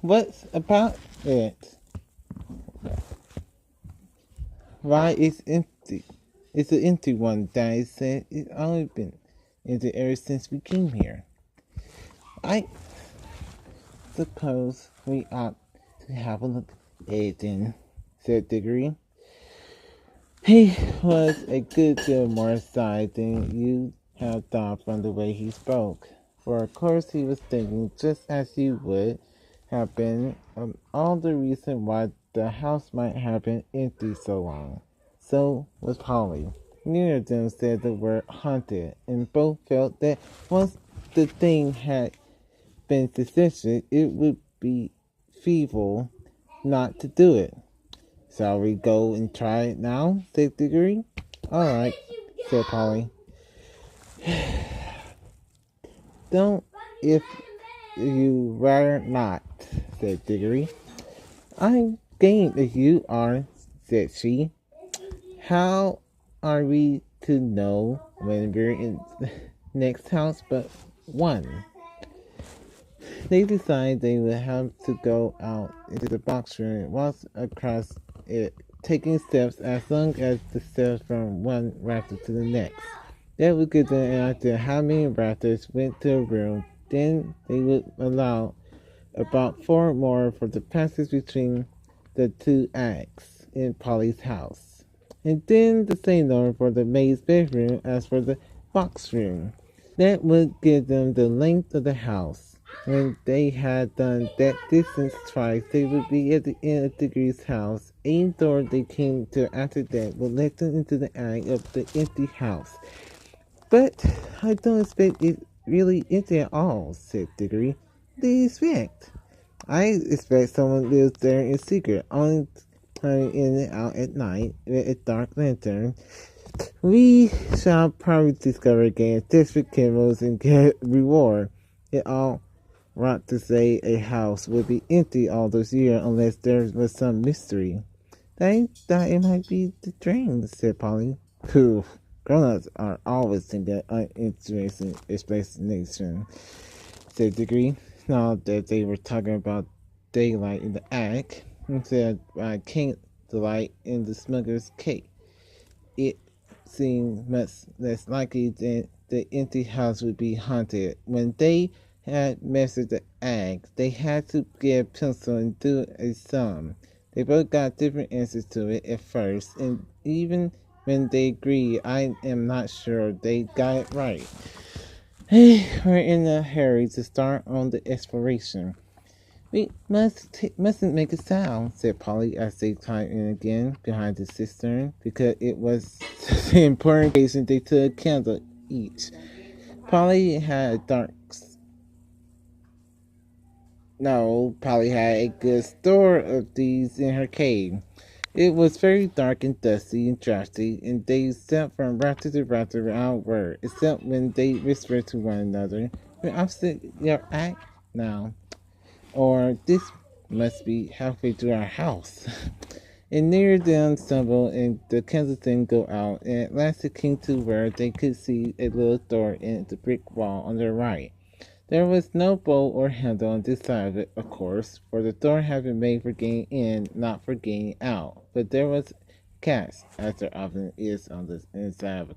What's about it? Why it's empty? It's an empty one, Daddy said. It's only been empty ever since we came here. I suppose we ought to have a look at it then, said Digory. He was a good deal more excited than you have thought from the way he spoke. For of course he was thinking, just as you would have been, of all the reason why the house might have been empty so long. So was Polly. Neither of them said the word haunted, and both felt that once the thing had been suspicious, it would be feeble not to do it. Shall we go and try it now? Said Digory. All right, said Polly. Don't if you rather not, said Digory. I'm game if you are, said she. How are we to know when we're in the next house but one? They decided they would have to go out into the box room and walk across it, taking steps as long as the steps from one rafter to the next. That would give them an idea how many rafters went to a room. Then they would allow about 4 more for the passage between the 2 acts in Polly's house. And then the same number for the maid's bedroom as for the box room. That would give them the length of the house. When they had done that distance twice, they would be at the end of Digory's house. Any door they came to after that would let them into the attic of the empty house. But I don't expect it really empty at all, said Digory. What do you expect? I expect someone lives there in secret, only coming in and out at night with a dark lantern. We shall probably discover again desperate criminals and get reward. It all right to say a house would be empty all those years unless there was some mystery. I thought it might be the drain, said Polly. Pooh, grown-ups are always thinking that uninteresting explanation, said Digory. Now that they were talking about daylight in the attic instead of candlelight in the smuggler's cake, it seemed much less likely that the empty house would be haunted. When they had measured the eggs, they had to get a pencil and do a sum. They both got different answers to it at first, and even when they agreed, I am not sure they got it right. We're in a hurry to start on the exploration. We mustn't make a sound, said Polly as they climbed in again behind the cistern, because it was such an important occasion they took a candle each. Polly had a good store of these in her cave. It was very dark and dusty and drafty, and they stepped from rafter to rafter without word, except when they whispered to one another, "We're opposite your act now," or "This must be halfway to our house." And near them stumbled, and the candles didn't go out, and at last it came to where they could see a little door in the brick wall on their right. There was no bolt or handle on this side of it, of course, for the door had been made for getting in, not for getting out. But there was a catch, as there often is on the inside of a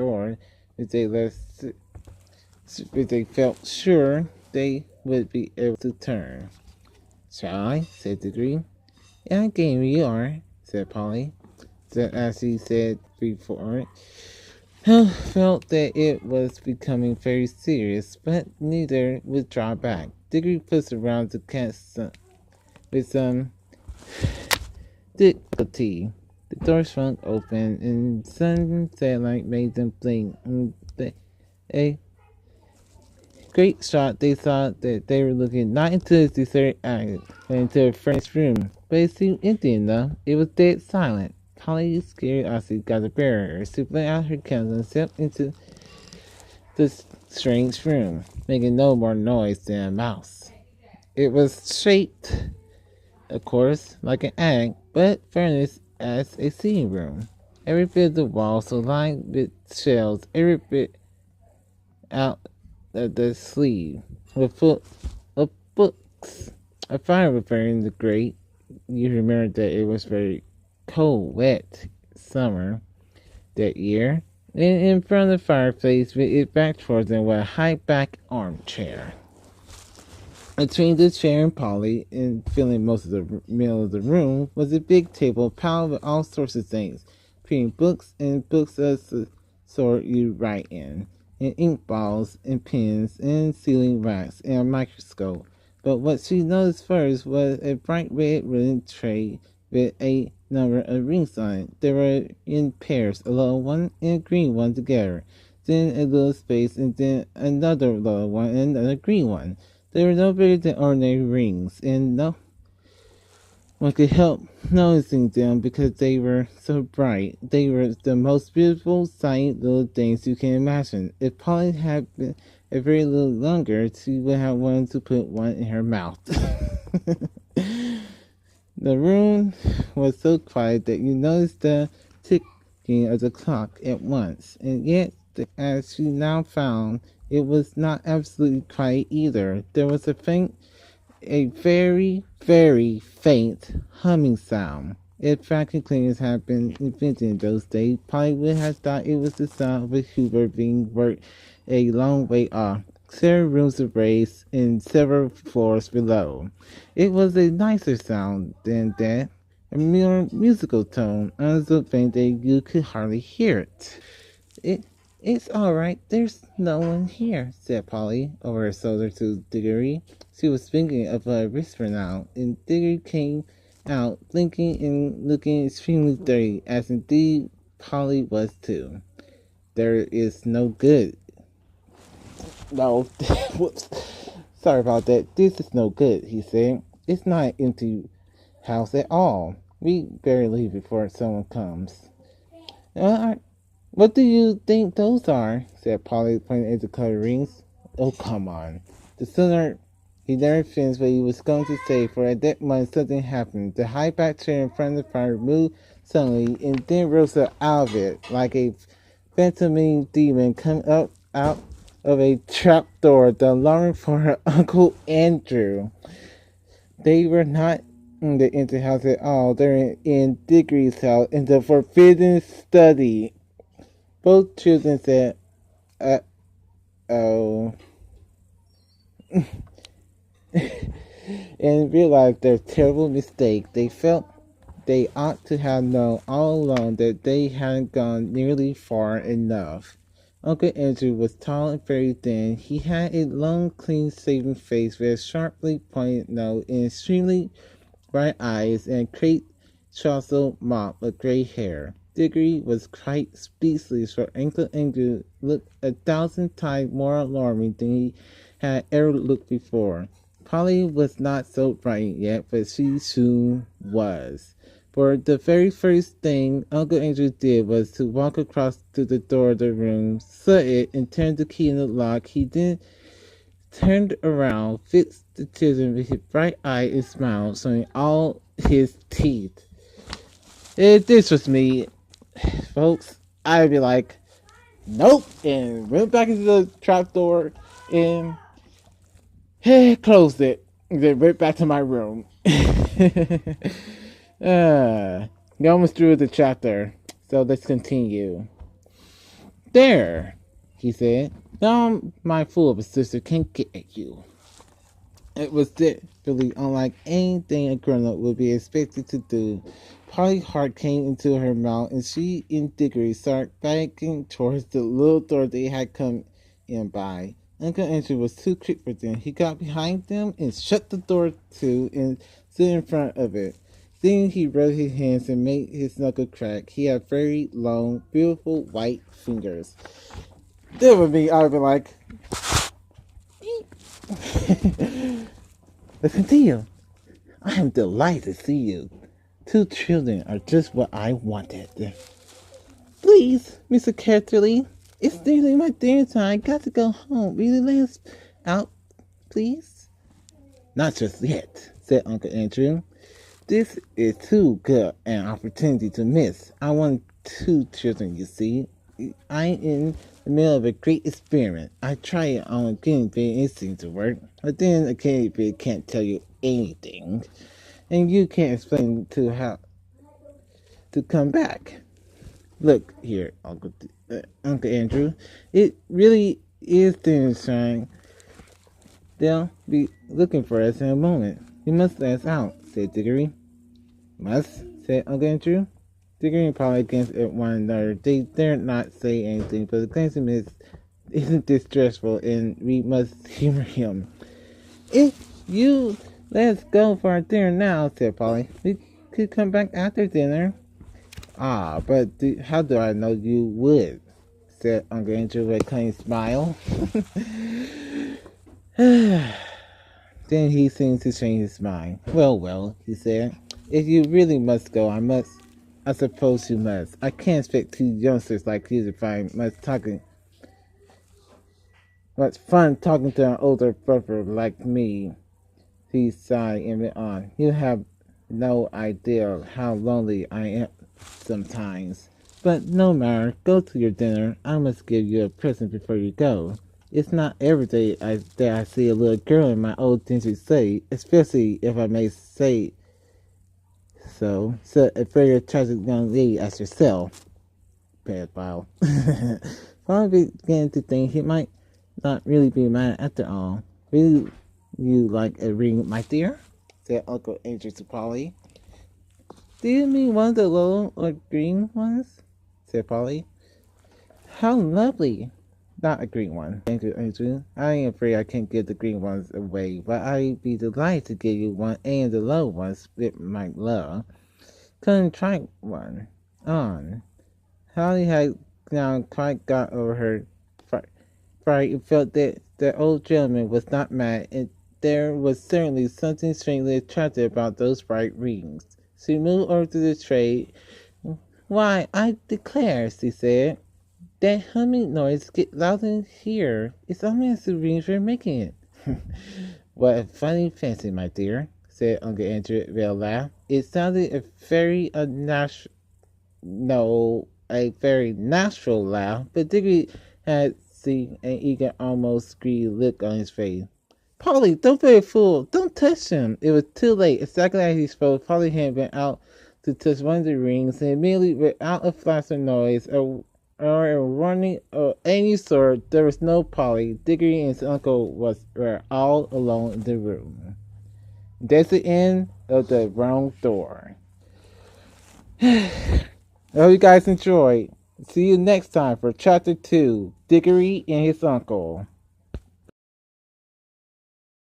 door, which they felt sure they would be able to turn. "Shall I?" said Digory. "Yeah, game you are," said Polly. As he said before, Hal felt that it was becoming very serious, but neither would draw back. Digory pushed around the cat with some difficulty. The door swung open, and sudden sunlight made them blink. A great shock, they saw that they were looking not into his deserted attic, but into a furnished room. But it seemed empty enough. It was dead silent. Polly's curiosity got the better of her. She blew out her candle and stepped into the strange room, making no more noise than a mouse. It was shaped, of course, like an attic, but furnished as a sitting room. Every bit of the walls was lined with shelves, every bit out of the sleeve, with full of books. A fire was burning in the grate. You remember that it was very cold, wet summer that year. And in front of the fireplace, with its back towards them, was a high-back armchair. Between the chair and Polly, and filling most of the middle of the room, was a big table piled with all sorts of things, including books and books of the sort you write in, and ink balls and pens and sealing wax and a microscope. But what she noticed first was a bright red wooden tray with a number of rings on it. They were in pairs, a little one and a green one together, then a little space, and then another little one and another green one. They were no bigger than ordinary rings, and no one could help noticing them because they were so bright. They were the most beautiful, shiny little things you can imagine. If Polly had been a very little younger, she would have wanted to put one in her mouth. The room was so quiet that you noticed the ticking of the clock at once, and yet, as she now found, it was not absolutely quiet either. There was a very, very faint humming sound. If vacuum cleaners had been invented in those days, Polly would have thought it was the sound of a Hoover being worked a long way off, several rooms of raised and several floors below. It was a nicer sound than that, a more musical tone, and so faint that you could hardly hear it. It's all right. There's no one here," said Polly over her shoulder to Digory. She was speaking of a whisper now, and Digory came out, blinking and looking extremely dirty, as indeed Polly was too. "There is no good." "No, whoops. Sorry about that. This is no good," he said. "It's not an empty house at all. We better leave before someone comes." "What do you think those are?" said Polly, pointing at the colored rings. "Oh, come on." The sooner he never finished what he was going to say, for at that moment something happened. The high-backed chair in front of the fire moved suddenly, and then rose up out of it, like a phantoming demon coming up out of a trapdoor, the alarm for her Uncle Andrew. They were not in the empty house at all. They were in Digory's house, in the forbidden study. Both children said, "Uh-oh," and realized their terrible mistake. They felt they ought to have known all along that they hadn't gone nearly far enough. Uncle Andrew was tall and very thin. He had a long, clean-shaven face with a sharply pointed nose and extremely bright eyes and a great tousled mop of gray hair. Digory was quite speechless, for Uncle Andrew looked 1,000 times more alarming than he had ever looked before. Polly was not so frightened yet, but she soon was. For the very first thing Uncle Andrew did was to walk across to the door of the room, shut it, and turn the key in the lock. He then turned around, fixed the children with his bright eye and smiled, showing all his teeth. If this was me, folks, I'd be like, "Nope," and went back into the trapdoor and closed it, and then went back to my room. You almost through the chapter, so let's continue. "There," he said. "Now my fool of a sister can't get at you." It was definitely unlike anything a grown-up would be expected to do. Polly's heart came into her mouth, and she and Digory started backing towards the little door they had come in by. Uncle Andrew was too quick for them. He got behind them and shut the door to and stood in front of it. Then he rubbed his hands and made his knuckle crack. He had very long, beautiful white fingers. That would be, I would be like, "Listen to you. I am delighted to see you. 2 children are just what I wanted." "Please, Mr. Catterley, it's nearly my dinner time. I got to go home. Will you let us out, please?" "Not just yet," said Uncle Andrew. "This is too good an opportunity to miss. I want 2 children, you see. I am the middle of a great experiment. I tried it on a guinea pig and it seemed to work. But then a guinea pig can't tell you anything. And you can't explain to how to come back. Look here, Uncle Andrew. It really is sunshine. They'll be looking for us in a moment. You must let us out, said Digory. Must, said Uncle Andrew. Digory and Polly against one another. They dare not say anything, but the glancing isn't this stressful, and we must humor him. If you let us go for our dinner now, said Polly. We could come back after dinner. Ah, but how do I know you would? Said Uncle Andrew with a cunning smile. Then he seemed to change his mind. Well, he said. If you really must go, I suppose you must. I can't expect two youngsters like you to find much fun talking to an older brother like me. He sighed and went on. You have no idea how lonely I am sometimes. But no matter, go to your dinner. I must give you a present before you go. It's not every day that I see a little girl in my old dingy sleigh, especially if I may say so a very attractive young lady as yourself. Pedophile. Probably began to think he might not really be mad after all. Really, you like a ring, my dear? Said Uncle Andrew to Polly. Do you mean one of the little or green ones? Said Polly. How lovely. Not a green one. Thank you, Andrew. I am afraid I can't give the green ones away, but I'd be delighted to give you one and the low ones with my love. Couldn't try one on. Holly had now quite got over her fright and felt that the old gentleman was not mad, and there was certainly something strangely attractive about those bright rings. She moved over to the tray. Why, I declare, she said, that humming noise gets louder in here. It's almost the rings we're making it. What a funny fancy, my dear, said Uncle Andrew with a laugh. It sounded a very natural laugh, but Digby had seen an eager, almost greedy look on his face. Polly, don't be a fool. Don't touch him. It was too late. Exactly as he spoke, Polly had been out to touch one of the rings, and immediately, without a flash of noise or a warning of any sort, there was no Polly. Diggory and his uncle were all alone in the room. That's the end of the wrong door. I hope you guys enjoyed. See you next time for Chapter 2, Diggory and his uncle.